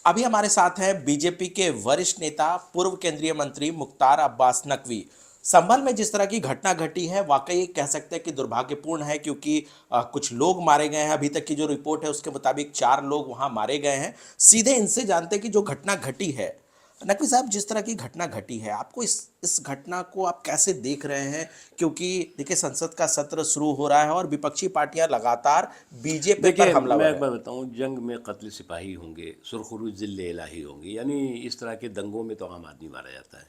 अभी हमारे साथ हैं बीजेपी के वरिष्ठ नेता पूर्व केंद्रीय मंत्री मुख्तार अब्बास नकवी। संभल में जिस तरह की घटना घटी है वाकई कह सकते हैं कि दुर्भाग्यपूर्ण है, क्योंकि कुछ लोग मारे गए हैं। अभी तक की जो रिपोर्ट है उसके मुताबिक 4 लोग वहां मारे गए हैं। सीधे इनसे जानते हैं कि जो घटना घटी है, नकवी साहब, जिस तरह की घटना घटी है, आपको इस घटना को आप कैसे देख रहे हैं? क्योंकि देखिए, संसद का सत्र शुरू हो रहा है और विपक्षी पार्टियां लगातार बीजेपी पर देखिए, मैं हमलावर एक है। बात बताऊं, जंग में कत्ल सिपाही होंगे, सुरखरू जिल्ले इलाही होंगे, यानी इस तरह के दंगों में तो आम आदमी मारा जाता है।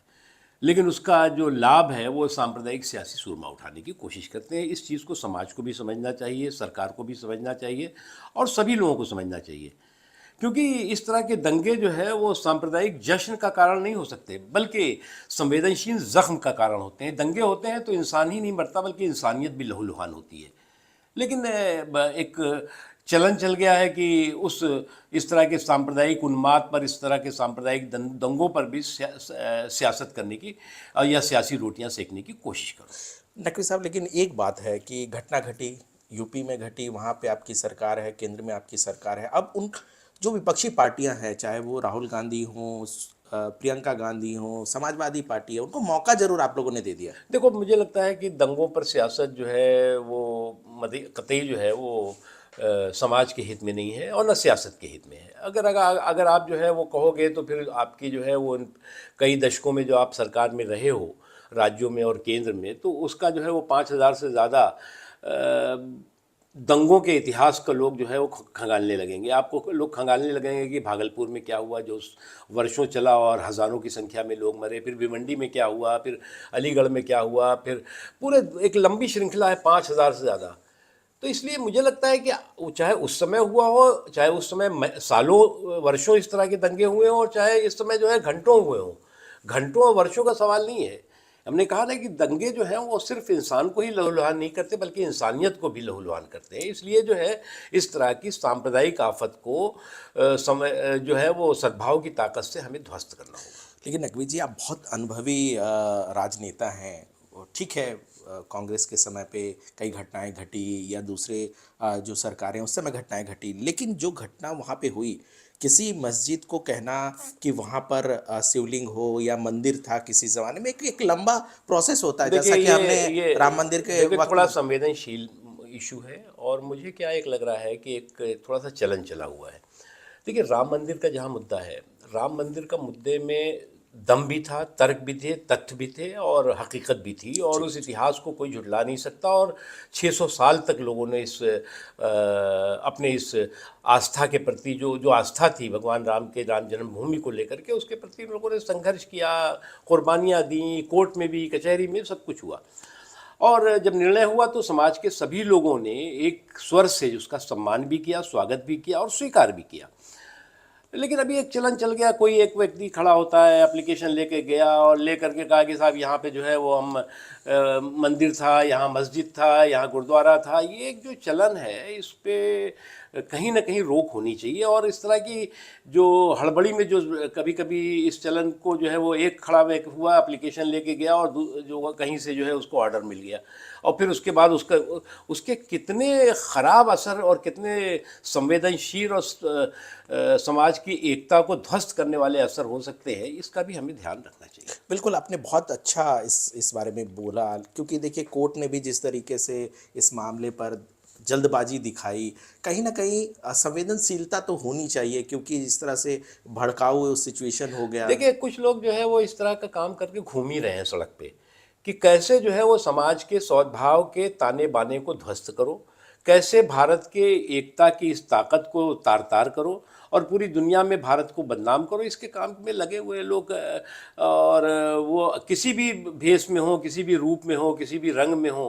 लेकिन उसका जो लाभ है वो सांप्रदायिक सियासी सुरमा उठाने की कोशिश करते हैं। इस चीज़ को समाज को भी समझना चाहिए, सरकार को भी समझना चाहिए और सभी लोगों को समझना चाहिए। क्योंकि इस तरह के दंगे जो है वो सांप्रदायिक जश्न का कारण नहीं हो सकते, बल्कि संवेदनशील जख्म का कारण होते हैं। दंगे होते हैं तो इंसान ही नहीं मरता, बल्कि इंसानियत भी लहूलुहान होती है। लेकिन एक चलन चल गया है कि उस इस तरह के सांप्रदायिक उन्माद पर, इस तरह के सांप्रदायिक दंगों पर भी सियासत करने की या सियासी रोटियां सेकने की कोशिश करो। नकवी साहब, लेकिन एक बात है कि घटना घटी, यूपी में घटी, वहाँ पे आपकी सरकार है, केंद्र में आपकी सरकार है। अब उन जो विपक्षी पार्टियां हैं, चाहे वो राहुल गांधी हों, प्रियंका गांधी हों, समाजवादी पार्टी है, उनको मौका जरूर आप लोगों ने दे दिया। देखो, मुझे लगता है कि दंगों पर सियासत जो है वो कतई जो है वो समाज के हित में नहीं है और न सियासत के हित में है। अगर अगर अगर आप जो है वो कहोगे तो फिर आपकी जो है वो कई दशकों में जो आप सरकार में रहे हो, राज्यों में और केंद्र में, तो उसका जो है वो 5,000 से ज़्यादा दंगों के इतिहास का लोग जो है वो खंगालने लगेंगे। आपको लोग खंगालने लगेंगे कि भागलपुर में क्या हुआ जो वर्षों चला और हज़ारों की संख्या में लोग मरे, फिर भिवंडी में क्या हुआ, फिर अलीगढ़ में क्या हुआ, फिर पूरे एक लंबी श्रृंखला है 5,000 से ज़्यादा। तो इसलिए मुझे लगता है कि चाहे उस समय हुआ हो, चाहे उस समय सालों वर्षों इस तरह के दंगे हुए हों, और चाहे इस समय जो है घंटों हुए हों, घंटों और वर्षों का सवाल नहीं है। हमने कहा ना कि दंगे जो हैं वो सिर्फ इंसान को ही लहूलुहान नहीं करते, बल्कि इंसानियत को भी लहूलुहान करते हैं। इसलिए जो है इस तरह की सांप्रदायिक आफत को जो है वो सद्भाव की ताकत से हमें ध्वस्त करना होगा। लेकिन नकवी जी, आप बहुत अनुभवी राजनेता हैं। ठीक है, कांग्रेस के समय पे कई घटनाएं घटी, या दूसरे जो सरकारें उस समय घटनाएं घटी, लेकिन जो घटना वहाँ पे हुई, किसी मस्जिद को कहना कि वहाँ पर शिवलिंग हो या मंदिर था किसी ज़माने में, एक लंबा प्रोसेस होता है, देखिए, जैसा कि हमने राम ये मंदिर के देखिए, वक्त थोड़ा में। संवेदनशील इशू है और मुझे क्या एक लग रहा है कि एक थोड़ा सा चलन चला हुआ है। देखिए, राम मंदिर का जहाँ मुद्दा है, राम मंदिर का मुद्दे में दम भी था, तर्क भी थे, तथ्य भी थे और हकीकत भी थी, और जी। उस इतिहास को कोई झुठला नहीं सकता। और 600 साल तक लोगों ने अपने इस आस्था के प्रति, जो जो आस्था थी भगवान राम के, राम जन्मभूमि को लेकर के, उसके प्रति लोगों ने संघर्ष किया, कुर्बानियाँ दी, कोर्ट में भी, कचहरी में, सब कुछ हुआ। और जब निर्णय हुआ तो समाज के सभी लोगों ने एक स्वर से उसका सम्मान भी किया, स्वागत भी किया और स्वीकार भी किया। लेकिन अभी एक चलन चल गया, कोई एक व्यक्ति खड़ा होता है, एप्लीकेशन लेके गया और ले करके कहा कि साहब यहाँ पे जो है वो हम मंदिर था, यहाँ मस्जिद था, यहाँ गुरुद्वारा था। ये एक जो चलन है, इस पे कहीं ना कहीं रोक होनी चाहिए। और इस तरह की जो हड़बड़ी में जो कभी कभी इस चलन को जो है वो एक खड़ा हुआ, एप्लीकेशन लेके गया और जो कहीं से जो है उसको ऑर्डर मिल गया, और फिर उसके बाद उसके कितने ख़राब असर और कितने संवेदनशील और समाज की एकता को ध्वस्त करने वाले असर हो सकते हैं, इसका भी हमें ध्यान रखना चाहिए। बिल्कुल, आपने बहुत अच्छा इस बारे में बोला, क्योंकि देखिए, कोर्ट ने भी जिस तरीके से इस मामले पर जल्दबाजी दिखाई, कहीं ना कहीं संवेदनशीलता तो होनी चाहिए, क्योंकि इस तरह से भड़काऊ सिचुएशन हो गया। देखिए, कुछ लोग जो है वो इस तरह का काम करके घूम ही रहे हैं सड़क पे, कि कैसे जो है वो समाज के सद्भाव के ताने बाने को ध्वस्त करो, कैसे भारत के एकता की इस ताकत को तार तार करो और पूरी दुनिया में भारत को बदनाम करो। इसके काम में लगे हुए लोग और वो किसी भी भेष में हो, किसी भी रूप में हो, किसी भी रंग में हो,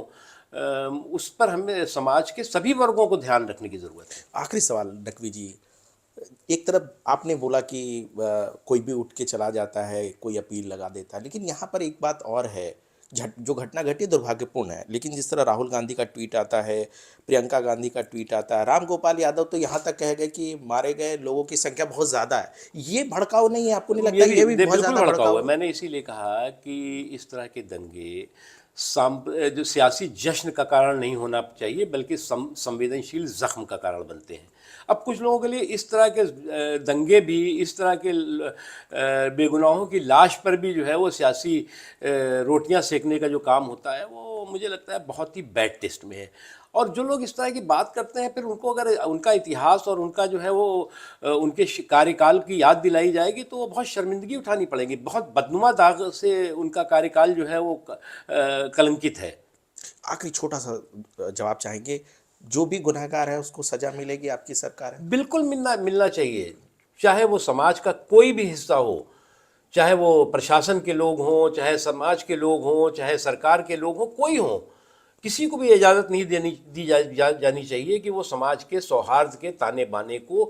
उस पर हमें समाज के सभी वर्गों को ध्यान रखने की ज़रूरत है। आखिरी सवाल नकवी जी, एक तरफ आपने बोला कि कोई भी उठ के चला जाता है, कोई अपील लगा देता है, लेकिन यहाँ पर एक बात और है। जो घटना घटी दुर्भाग्यपूर्ण है, लेकिन जिस तरह राहुल गांधी का ट्वीट आता है, प्रियंका गांधी का ट्वीट आता है, राम गोपाल यादव तो यहाँ तक कह गए कि मारे गए लोगों की संख्या बहुत ज़्यादा है। ये भड़काऊ नहीं है? आपको नहीं लगता ये भी बहुत बिल्कुल ज़्यादा भड़का हुआ भड़काऊ है। है? मैंने इसीलिए कहा कि इस तरह के दंगे जो सियासी जश्न का कारण नहीं होना चाहिए, बल्कि संवेदनशील जख्म का कारण बनते हैं। अब कुछ लोगों के लिए इस तरह के दंगे भी, इस तरह के बेगुनाहों की लाश पर भी जो है वो सियासी रोटियां सेकने का जो काम होता है वो मुझे लगता है बहुत ही बैड टेस्ट में है। और जो लोग इस तरह की बात करते हैं फिर उनको अगर उनका इतिहास और उनका जो है वो उनके कार्यकाल की याद दिलाई जाएगी तो वो बहुत शर्मिंदगी उठानी पड़ेगी। बहुत बदनुमा दाग से उनका कार्यकाल जो है वो कलंकित है। आखिरी छोटा सा जवाब चाहेंगे, जो भी गुनहगार है उसको सजा मिलेगी, आपकी सरकार है? बिल्कुल मिलना मिलना चाहिए, चाहे वो समाज का कोई भी हिस्सा हो, चाहे वो प्रशासन के लोग हों, चाहे समाज के लोग हों, चाहे सरकार के लोग हों, कोई हों, किसी को भी इजाज़त नहीं जानी चाहिए कि वो समाज के सौहार्द के ताने बाने को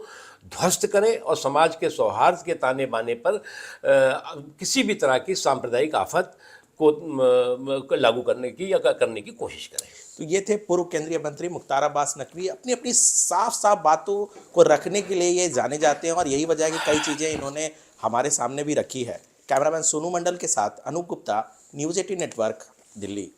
ध्वस्त करें और समाज के सौहार्द के ताने बाने पर किसी भी तरह की सांप्रदायिक आफत को लागू करने की या करने की कोशिश करें। तो ये थे पूर्व केंद्रीय मंत्री मुख्तार अब्बास नकवी। अपनी अपनी साफ साफ बातों को रखने के लिए ये जाने जाते हैं और यही वजह है कि कई चीज़ें इन्होंने हमारे सामने भी रखी है। कैमरामैन सोनू मंडल के साथ अनूप गुप्ता, न्यूज़ 18 नेटवर्क, दिल्ली।